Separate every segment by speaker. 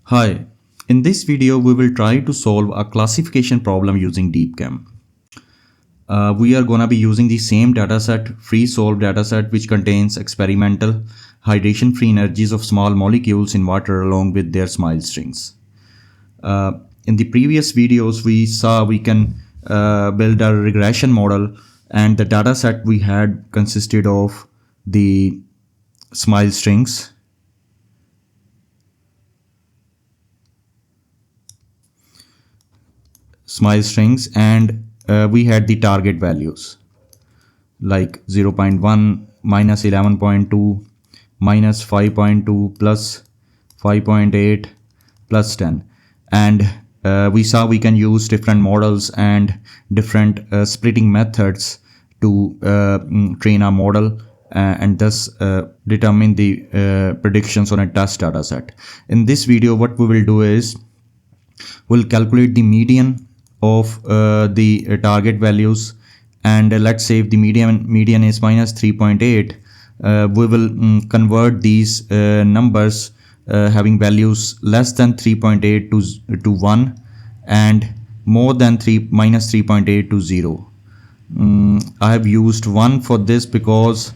Speaker 1: Hi, in this video we will try to solve a classification problem using DeepChem. We are gonna be using the same dataset, free solved dataset, which contains experimental hydration free energies of small molecules in water along with their SMILE strings. In the previous videos we saw we can build a regression model, and the dataset we had consisted of the SMILE strings, and we had the target values like 0.1, minus 11.2, minus 5.2, plus 5.8, plus 10. And we saw we can use different models and different splitting methods to train our model and thus determine the predictions on a test data set. In this video, what we will do is we'll calculate the median of the target values, and let's say if the median is minus 3.8, we will convert these numbers having values less than 3.8 to 1 and more than minus 3.8 to 0. I have used 1 for this because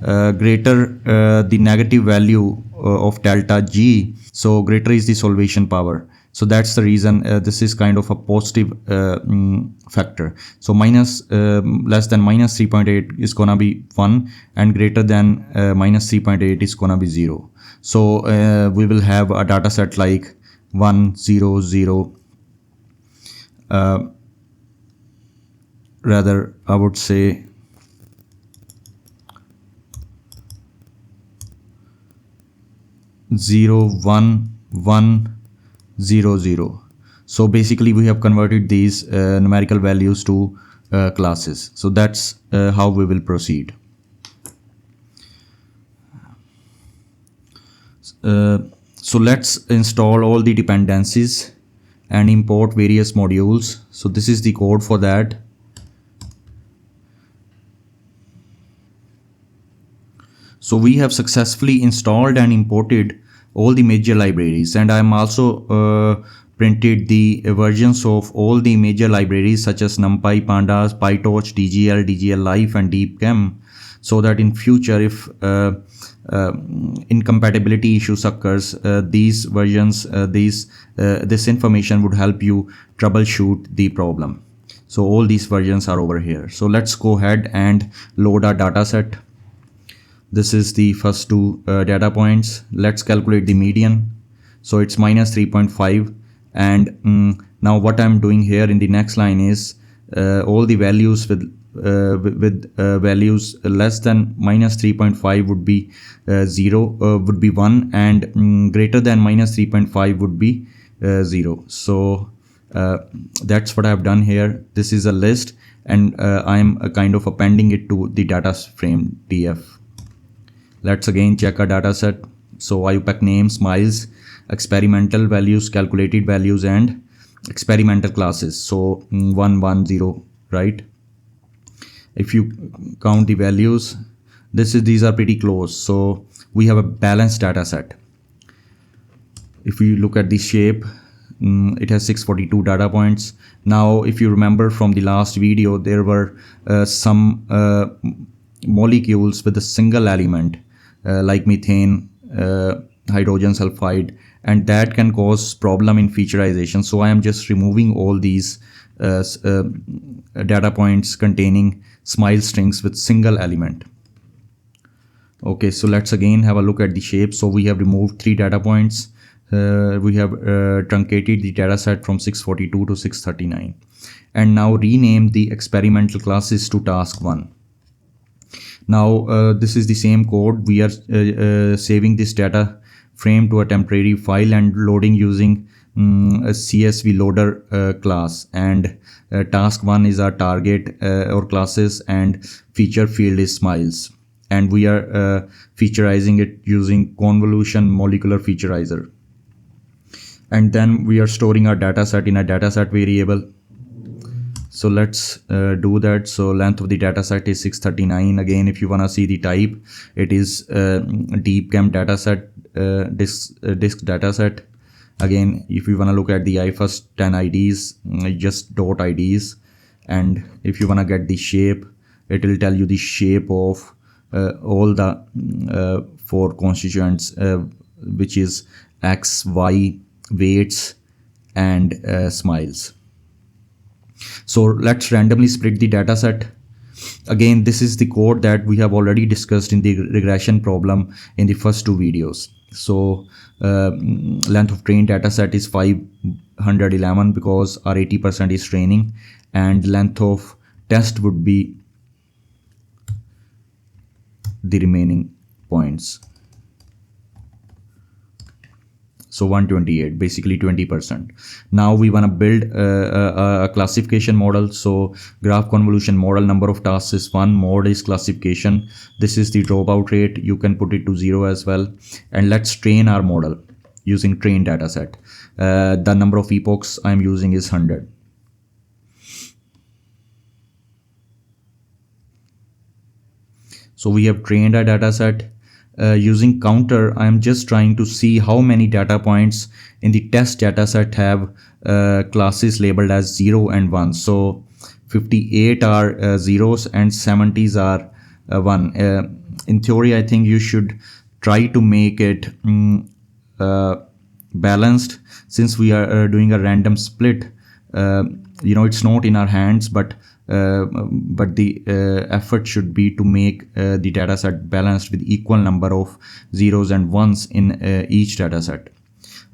Speaker 1: greater the negative value of delta G, so greater is the solvation power. So that's the reason this is kind of a positive factor. So less than minus 3.8 is gonna be 1, and greater than minus 3.8 is gonna be 0. So we will have a data set like 1, 0, 0. Rather, I would say 0, 1, 1, 0, 0. So basically we have converted these numerical values to classes. So that's how we will proceed. So let's install all the dependencies and import various modules. So this is the code for that. So we have successfully installed and imported all the major libraries, and I'm also printed the versions of all the major libraries such as NumPy, Pandas, PyTorch, DGL, DGL-Life, and DeepChem, so that in future if incompatibility issues occurs, these versions, this information would help you troubleshoot the problem. So all these versions are over here. So let's go ahead and load our data set. This is the first two data points. Let's calculate the median. So it's minus 3.5, and now what I'm doing here in the next line is all the values with values less than minus 3.5 would be 0, would be 1, and greater than minus 3.5 would be 0. So that's what I've done here. This is a list, and I'm kind of appending it to the data frame df. Let's again check our data set. So IUPAC name, SMILES, experimental values, calculated values, and experimental classes. So 1, 1, 0, right? If you count the values, these are pretty close. So we have a balanced data set. If we look at the shape, it has 642 data points. Now, if you remember from the last video, there were some molecules with a single element like methane, hydrogen sulfide, and that can cause problem in featureization. So I am just removing all these data points containing SMILE strings with single element. Okay, so let's again have a look at the shape. So we have removed 3 data points. We have truncated the data set from 642 to 639, and now rename the experimental classes to task 1. Now this is the same code. We are saving this data frame to a temporary file and loading using a CSV loader class, and task 1 is our target or classes, and feature field is SMILES, and we are featureizing it using convolution molecular featureizer. And then we are storing our data set in a dataset variable. So let's do that. So length of the dataset is 639. Again, if you want to see the type, it is DeepChem dataset, disk dataset, Again, if you want to look at the first 10 IDs, just dot IDs, and if you want to get the shape, it will tell you the shape of all the four constituents, which is X, Y, weights, and smiles. So let's randomly split the data set. Again, this is the code that we have already discussed in the regression problem in the first two videos. So length of trained data set is 511 because our 80% is training, and length of test would be the remaining points. So 128, basically 20%. Now we want to build a classification model. So graph convolution model, number of tasks is 1, mode is classification. This is the dropout rate. You can put it to 0 as well. And let's train our model using trained data set. The number of epochs I'm using is 100. So we have trained a data set. Using counter, I'm just trying to see how many data points in the test data set have classes labeled as 0 and 1. So 58 are zeros and 70s are 1. In theory, I think you should try to make it balanced, since we are doing a random split. It's not in our hands, but the effort should be to make the data set balanced with equal number of zeros and ones in each data set.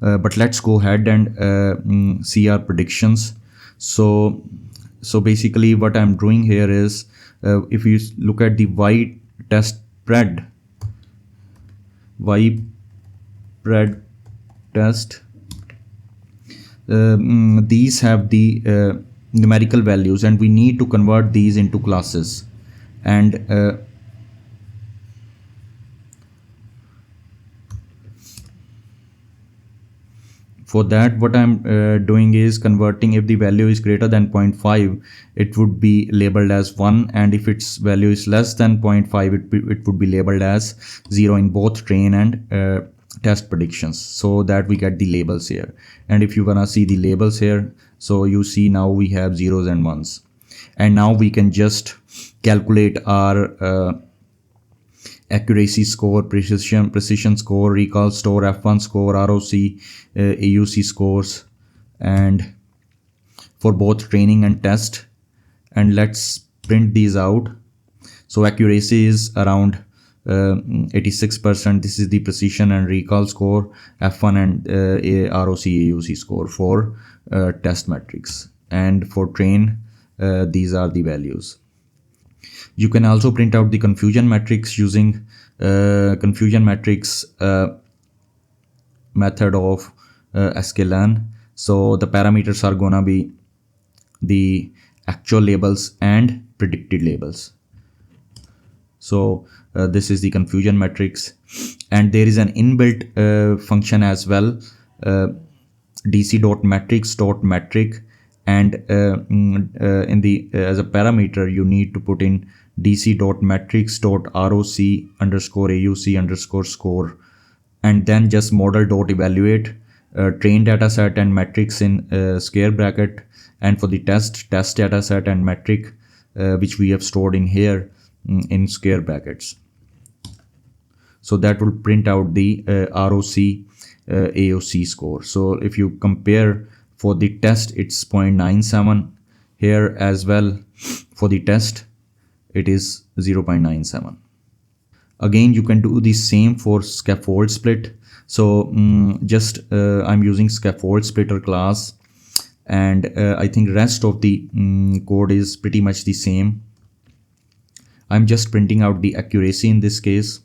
Speaker 1: But let's go ahead and see our predictions. So basically what I'm doing here is, if you look at the Y test spread, Y spread test, these have the numerical values, and we need to convert these into classes. And for that, what I'm doing is converting. If the value is greater than 0.5, it would be labeled as 1, and if its value is less than 0.5, it would be labeled as 0 in both train and test predictions, so that we get the labels here. And if you wanna see the labels here, so you see now we have zeros and ones, and now we can just calculate our accuracy score, precision score, recall score, F1 score, ROC, AUC scores, and for both training and test. And let's print these out. So accuracy is around 86%. This is the precision and recall score, F1 and ROC, AUC score for test metrics. And for train, these are the values. You can also print out the confusion matrix using confusion matrix method of sklearn. So the parameters are gonna be the actual labels and predicted labels. So this is the confusion matrix, and there is an inbuilt function as well, dc.matrix.metric, and in the as a parameter you need to put in dc.matrix.roc_auc_score, and then just model.evaluate train data set and metrics in square bracket, and for the test data set and metric which we have stored in here in square brackets. So that will print out the ROC AOC score. So if you compare, for the test it's 0.97, here as well for the test it is 0.97. Again, you can do the same for scaffold split. So I'm using scaffold splitter class, and I think rest of the code is pretty much the same. I'm just printing out the accuracy in this case.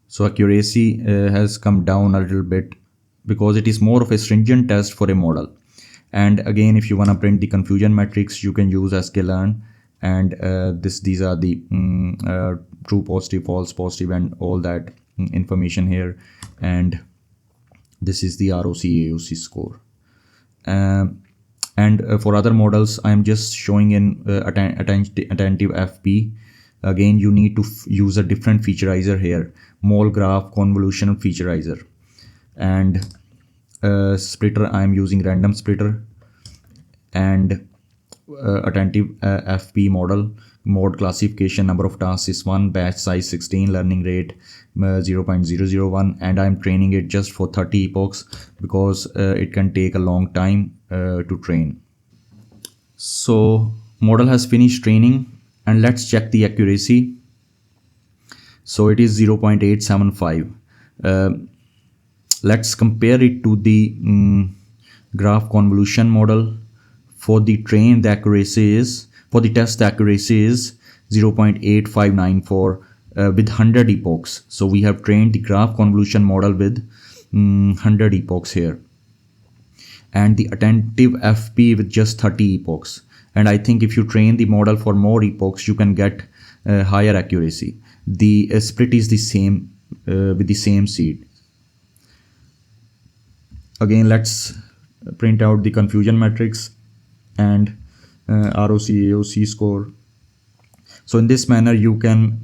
Speaker 1: So accuracy has come down a little bit because it is more of a stringent test for a model. And again, if you want to print the confusion matrix, you can use sklearn, and these are the true, positive, false, positive, and all that information here. And this is the ROC AOC score. And for other models, I'm just showing in attentive FP. Again, you need to use a different featurizer here, mole graph convolutional featurizer. and splitter I am using random splitter, and attentive FP model. Mode classification, number of tasks is 1, batch size 16, learning rate 0.001, and I'm training it just for 30 epochs because it can take a long time to train. So model has finished training, and let's check the accuracy. So it is 0.875. Let's compare it to the graph convolution model. For the train, the accuracy is, for the test, the accuracy is 0.8594 with 100 epochs. So we have trained the graph convolution model with 100 epochs here, and the attentive FP with just 30 epochs. And I think if you train the model for more epochs, you can get higher accuracy. The split is the same with the same seed. Again, let's print out the confusion matrix and ROC AOC score. So in this manner you can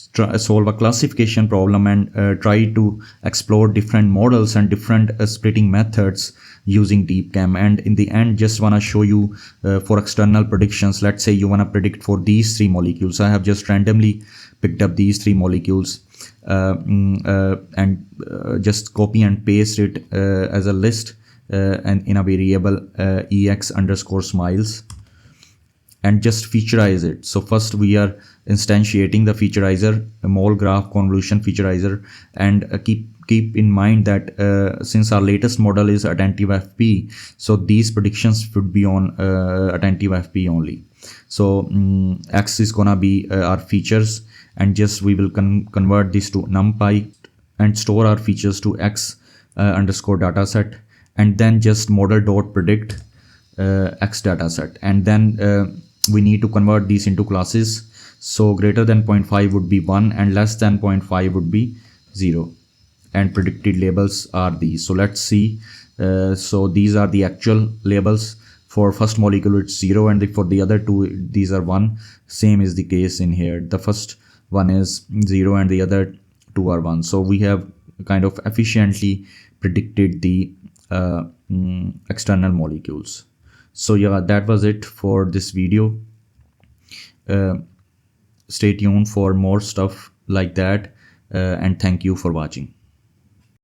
Speaker 1: solve a classification problem and try to explore different models and different splitting methods using DeepChem. And in the end, just want to show you for external predictions. Let's say you want to predict for these 3 molecules. I have just randomly picked up these 3 molecules and just copy and paste it as a list and in a variable ex underscore smiles, and just featureize it. So first we are instantiating the featureizer, a mole graph convolution featureizer, and keep in mind that since our latest model is attentive FP, so these predictions should be on attentive FP only. So X is gonna be our features, and just we will convert this to NumPy and store our features to X underscore dataset, and then just model dot predict X dataset, and then we need to convert these into classes. So greater than 0.5 would be 1 and less than 0.5 would be 0, and predicted labels are these. So let's see. So these are the actual labels. For first molecule it's 0, and for the other 2 these are 1. Same is the case in here. The first one is 0 and the other 2 are 1. So we have kind of efficiently predicted the external molecules. So yeah, that was it for this video. Stay tuned for more stuff like that, and thank you for watching.